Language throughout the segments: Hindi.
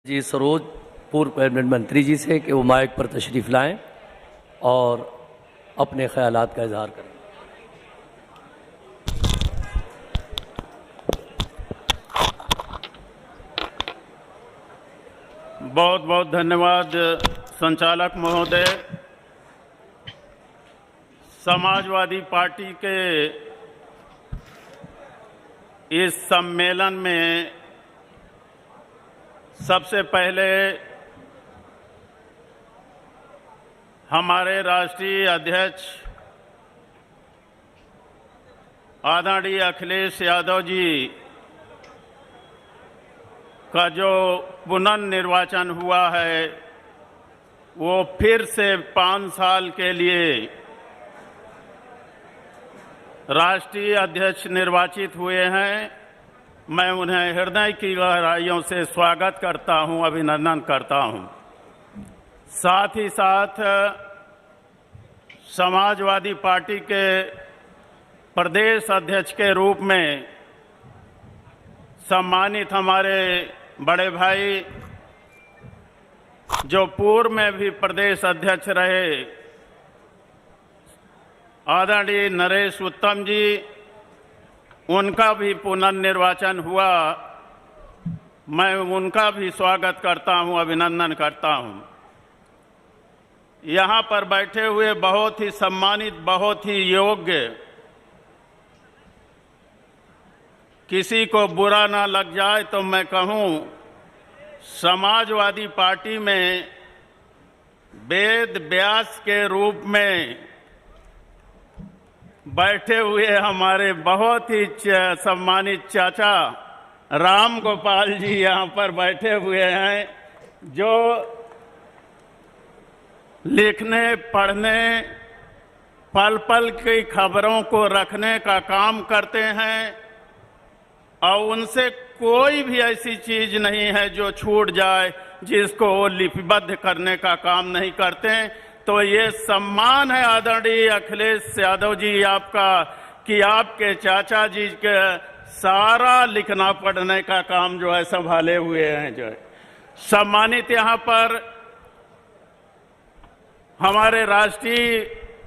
जी सरोज पूर्व कैबिनेट मंत्री जी से कि वो माइक पर तशरीफ़ लाएं और अपने ख्यालात का इजहार करें। बहुत बहुत धन्यवाद संचालक महोदय। समाजवादी पार्टी के इस सम्मेलन में सबसे पहले हमारे राष्ट्रीय अध्यक्ष आदरणीय अखिलेश यादव जी का जो पुनर्निर्वाचन हुआ है वो फिर से 5 साल के लिए राष्ट्रीय अध्यक्ष निर्वाचित हुए हैं। मैं उन्हें हृदय की गहराइयों से स्वागत करता हूं, अभिनंदन करता हूं। साथ ही साथ समाजवादी पार्टी के प्रदेश अध्यक्ष के रूप में सम्मानित हमारे बड़े भाई जो पूर्व में भी प्रदेश अध्यक्ष रहे आदरणीय नरेश उत्तम जी, उनका भी पुनर्निर्वाचन हुआ। मैं उनका भी स्वागत करता हूं, अभिनंदन करता हूं। यहां पर बैठे हुए बहुत ही सम्मानित, बहुत ही योग्य, किसी को बुरा ना लग जाए तो मैं कहूं समाजवादी पार्टी में वेद व्यास के रूप में बैठे हुए हमारे बहुत ही सम्मानित चाचा राम गोपाल जी यहां पर बैठे हुए हैं, जो लिखने पढ़ने पल पल की खबरों को रखने का काम करते हैं और उनसे कोई भी ऐसी चीज नहीं है जो छूट जाए जिसको वो लिपिबद्ध करने का काम नहीं करते। तो ये सम्मान है आदरणीय अखिलेश यादव जी आपका कि आपके चाचा जी के सारा लिखना पढ़ने का काम जो है संभाले हुए हैं। जो है सम्मानित यहाँ पर हमारे राष्ट्रीय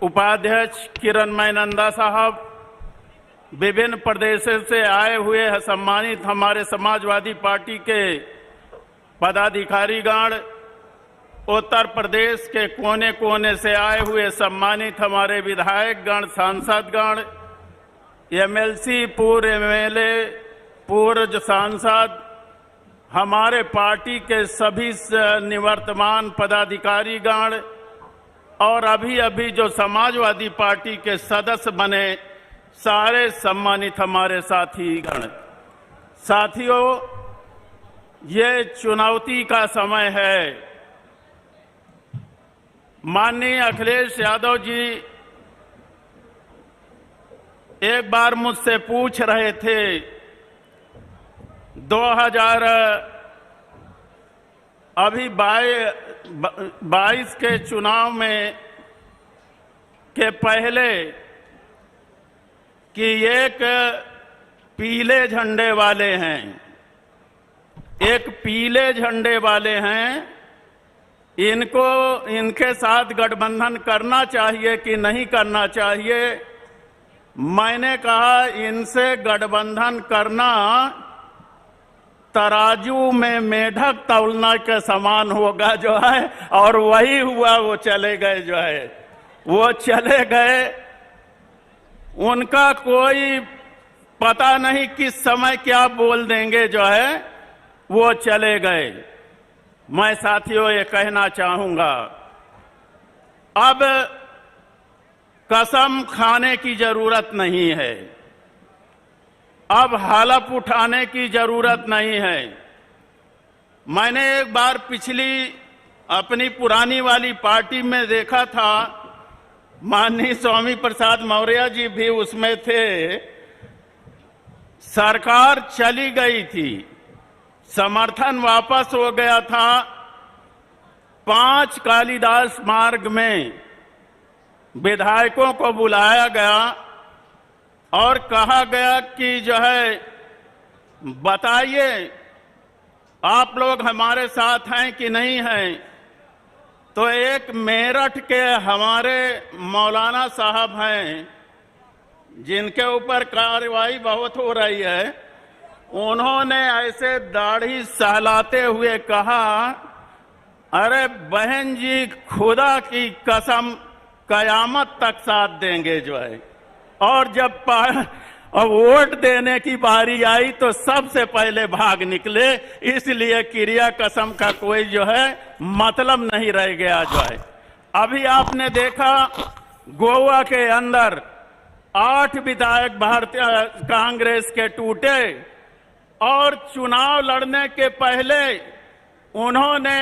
उपाध्यक्ष किरणमय नंदा साहब, विभिन्न प्रदेशों से आए हुए हैं सम्मानित हमारे समाजवादी पार्टी के पदाधिकारीगण, उत्तर प्रदेश के कोने कोने से आए हुए सम्मानित हमारे विधायकगण, सांसदगण, एमएलसी, पूर्व एमएलए, पूर्व सांसद, हमारे पार्टी के सभी निवर्तमान पदाधिकारीगण और अभी अभी जो समाजवादी पार्टी के सदस्य बने, सारे सम्मानित हमारे साथीगण। साथियों, ये चुनौती का समय है। माननीय अखिलेश यादव जी एक बार मुझसे पूछ रहे थे 2022 के चुनाव में के पहले कि एक पीले झंडे वाले हैं, एक पीले झंडे वाले हैं, इनको इनके साथ गठबंधन करना चाहिए कि नहीं करना चाहिए। मैंने कहा इनसे गठबंधन करना तराजू में मेढक तौलना के समान होगा जो है, और वही हुआ। वो चले गए, जो है वो चले गए। उनका कोई पता नहीं किस समय क्या बोल देंगे, जो है वो चले गए। मैं साथियों ये कहना चाहूंगा, अब कसम खाने की जरूरत नहीं है, अब हलफ उठाने की जरूरत नहीं है। मैंने एक बार पिछली अपनी पुरानी वाली पार्टी में देखा था, माननीय स्वामी प्रसाद मौर्य जी भी उसमें थे। सरकार चली गई थी, समर्थन वापस हो गया था। 5 कालिदास मार्ग में विधायकों को बुलाया गया और कहा गया कि जो है बताइए आप लोग हमारे साथ हैं कि नहीं हैं? तो एक मेरठ के हमारे मौलाना साहब हैं जिनके ऊपर कार्रवाई बहुत हो रही है, उन्होंने ऐसे दाढ़ी सहलाते हुए कहा, अरे बहन जी खुदा की कसम कयामत तक साथ देंगे जो है। और जब अब वोट देने की बारी आई तो सबसे पहले भाग निकले, इसलिए क्रिया कसम का कोई जो है मतलब नहीं रह गया जो है। अभी आपने देखा गोवा के अंदर 8 विधायक भारतीय कांग्रेस के टूटे और चुनाव लड़ने के पहले उन्होंने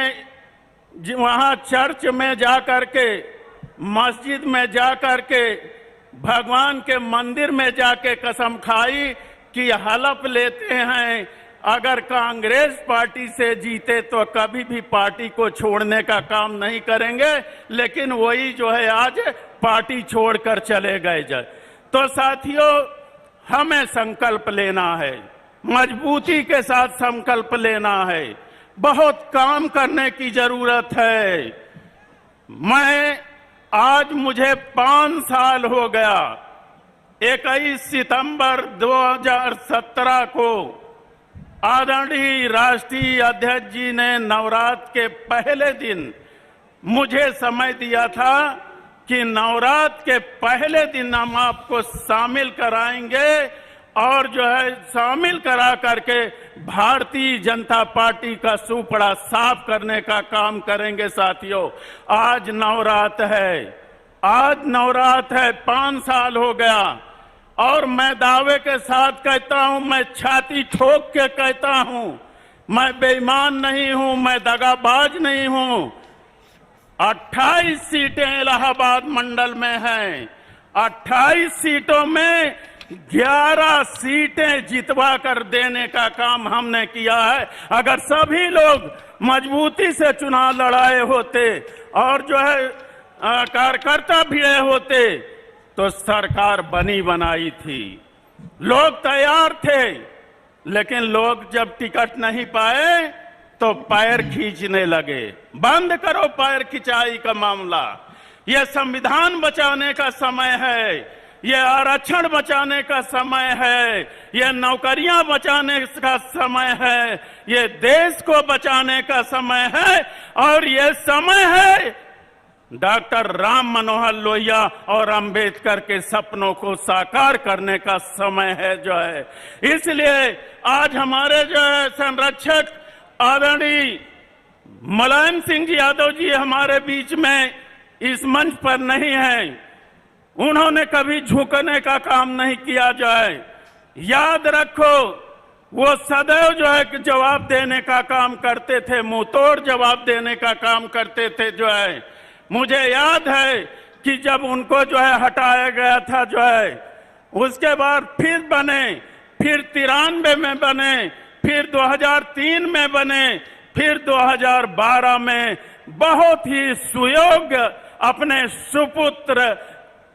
वहां चर्च में जाकर के, मस्जिद में जाकर के, भगवान के मंदिर में जाके कसम खाई कि हलफ लेते हैं अगर कांग्रेस पार्टी से जीते तो कभी भी पार्टी को छोड़ने का काम नहीं करेंगे, लेकिन वही जो है आज पार्टी छोड़कर चले गए। तो साथियों, हमें संकल्प लेना है, मजबूती के साथ संकल्प लेना है, बहुत काम करने की जरूरत है। आज मुझे 5 साल हो गया। 21 सितंबर 2017 को आदरणीय राष्ट्रीय अध्यक्ष जी ने नवरात्र के पहले दिन मुझे समय दिया था कि नवरात्र के पहले दिन हम आपको शामिल कराएंगे और जो है शामिल करा करके भारतीय जनता पार्टी का सुपड़ा साफ करने का काम करेंगे। साथियों, आज नवरात्र है, आज नवरात्र है, 5 साल हो गया और मैं दावे के साथ कहता हूं, मैं छाती ठोक के कहता हूं, मैं बेईमान नहीं हूं, मैं दगाबाज नहीं हूं। 28 सीटें इलाहाबाद मंडल में हैं, 28 सीटों में 11 सीटें जितवा कर देने का काम हमने किया है। अगर सभी लोग मजबूती से चुनाव लड़ाए होते और जो है कार्यकर्ता भिड़े होते तो सरकार बनी बनाई थी, लोग तैयार थे, लेकिन लोग जब टिकट नहीं पाए तो पैर खींचने लगे। बंद करो पैर खिंचाई का मामला। यह संविधान बचाने का समय है, ये आरक्षण बचाने का समय है, ये नौकरियां बचाने का समय है, ये देश को बचाने का समय है और ये समय है डॉक्टर राम मनोहर लोहिया और अंबेडकर के सपनों को साकार करने का समय है जो है। इसलिए आज हमारे जो है संरक्षक आदरणीय मुलायम सिंह यादव जी हमारे बीच में इस मंच पर नहीं हैं। उन्होंने कभी झुकने का काम नहीं किया जाए। याद रखो, वो सदैव जो है जवाब देने का काम करते थे, मुंह तोड़ जवाब देने का काम करते थे जो है। मुझे याद है कि जब उनको जो है हटाया गया था जो है, उसके बाद फिर बने, फिर 93 में बने, फिर 2003 में बने, फिर 2012 में बहुत ही सुयोग्य अपने सुपुत्र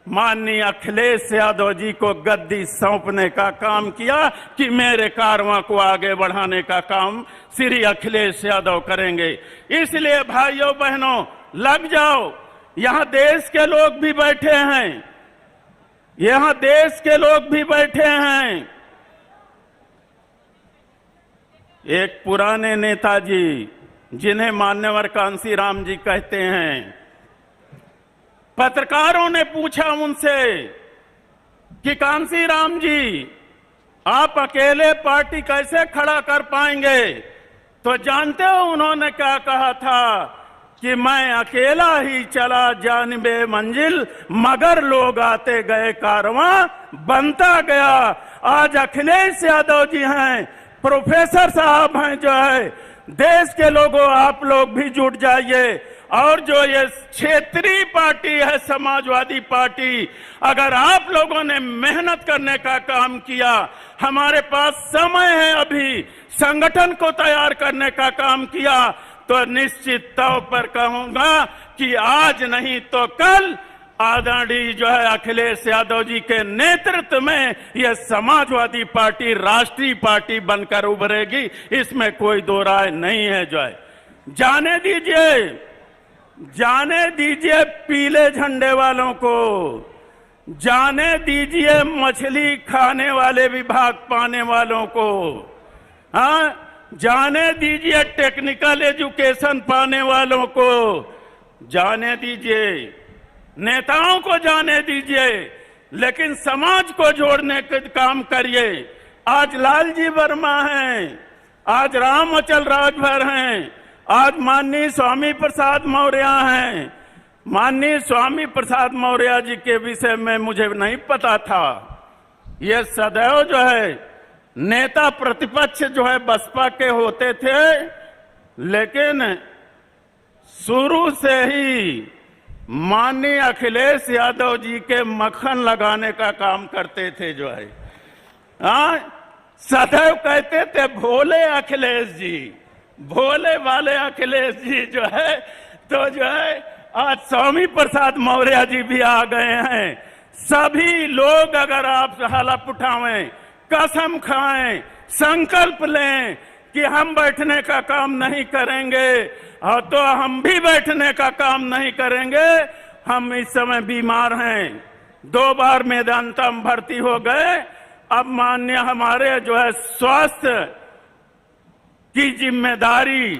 माननीय अखिलेश यादव जी को गद्दी सौंपने का काम किया कि मेरे कारवां को आगे बढ़ाने का काम श्री अखिलेश यादव करेंगे। इसलिए भाइयों बहनों, लग जाओ। यहां देश के लोग भी बैठे हैं, यहां देश के लोग भी बैठे हैं। एक पुराने नेताजी जिन्हें मान्यवर कांसीराम जी कहते हैं, पत्रकारों ने पूछा उनसे कि कांसीराम जी, आप अकेले पार्टी कैसे खड़ा कर पाएंगे? तो जानते हो उन्होंने क्या कहा था कि मैं अकेला ही चला जानिबे मंजिल, मगर लोग आते गए कारवां बनता गया। आज अखिलेश यादव जी हैं, प्रोफेसर साहब हैं जो है। देश के लोगों, आप लोग भी जुट जाइए और जो ये क्षेत्रीय पार्टी है समाजवादी पार्टी, अगर आप लोगों ने मेहनत करने का काम किया, हमारे पास समय है अभी, संगठन को तैयार करने का काम किया, तो निश्चित तौर पर कहूंगा कि आज नहीं तो कल आदरणीय जो है अखिलेश यादव जी के नेतृत्व में यह समाजवादी पार्टी राष्ट्रीय पार्टी बनकर उभरेगी, इसमें कोई दो राय नहीं है। जो है जाने दीजिए पीले झंडे वालों को, जाने दीजिए मछली खाने वाले विभाग पाने वालों को, हाँ, जाने दीजिए टेक्निकल एजुकेशन पाने वालों को, जाने दीजिए नेताओं को, जाने दीजिए, लेकिन समाज को जोड़ने का काम करिए। आज लालजी वर्मा हैं, आज राम अचल राजभर हैं, आज माननीय स्वामी प्रसाद मौर्य हैं। माननीय स्वामी प्रसाद मौर्य जी के विषय में मुझे नहीं पता था। ये सदैव जो है नेता प्रतिपक्ष जो है बसपा के होते थे, लेकिन शुरू से ही माननीय अखिलेश यादव जी के मक्खन लगाने का काम करते थे। जो है सदैव कहते थे भोले अखिलेश जी, भोले वाले अखिलेश जी जो है, तो जो है आज स्वामी प्रसाद मौर्य जी भी आ गए हैं। सभी लोग अगर आप हलफ उठावें, कसम खाएं, संकल्प लें कि हम बैठने का काम नहीं करेंगे, और तो हम भी बैठने का काम नहीं करेंगे। हम इस समय बीमार हैं, 2 बार मेदांता में भर्ती हो गए। अब माननीय हमारे जो है स्वास्थ्य की जिम्मेदारी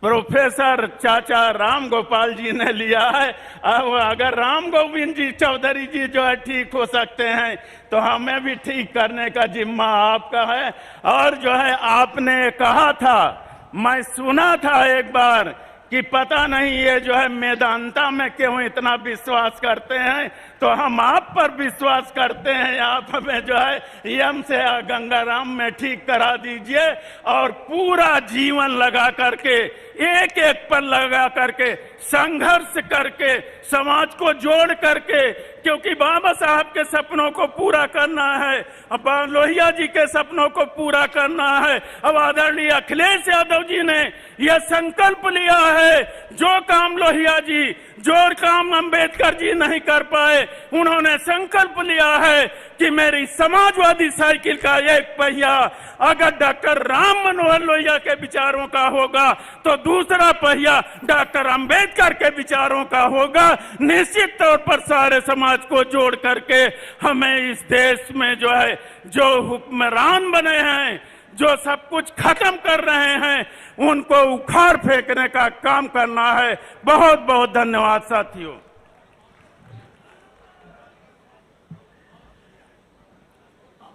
प्रोफेसर चाचा राम गोपाल जी ने लिया है। अब अगर राम गोविंद जी चौधरी जी जो है ठीक हो सकते हैं, तो हमें भी ठीक करने का जिम्मा आपका है। और जो है आपने कहा था, मैं सुना था एक बार कि पता नहीं ये जो है मेदांता में क्यों इतना विश्वास करते हैं, तो हम आप पर विश्वास करते हैं। आप हमें जो है यम से गंगाराम में ठीक करा दीजिए, और पूरा जीवन लगा करके, एक एक पर लगा करके, संघर्ष करके, समाज को जोड़ करके, क्योंकि बाबा साहब के सपनों को पूरा करना है, अब लोहिया जी के सपनों को पूरा करना है। अब आदरणीय अखिलेश यादव जी ने यह संकल्प लिया है, जो काम लोहिया जी, जो काम अंबेडकर जी नहीं कर पाए, उन्होंने संकल्प लिया है कि मेरी समाजवादी साइकिल का एक पहिया अगर डॉक्टर राम मनोहर लोहिया के विचारों का होगा, तो दूसरा पहिया डॉक्टर अंबेडकर के विचारों का होगा। निश्चित तौर पर सारे समाज को जोड़ करके हमें इस देश में जो है, जो हुक्मरान बने हैं, जो सब कुछ खत्म कर रहे हैं, उनको उखाड़ फेंकने का काम करना है। बहुत बहुत धन्यवाद साथियों।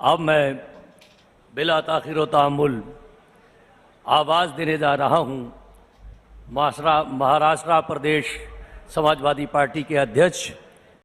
अब मैं बिला ताखिर व तामुल आवाज़ देने जा रहा हूं महाराष्ट्र प्रदेश समाजवादी पार्टी के अध्यक्ष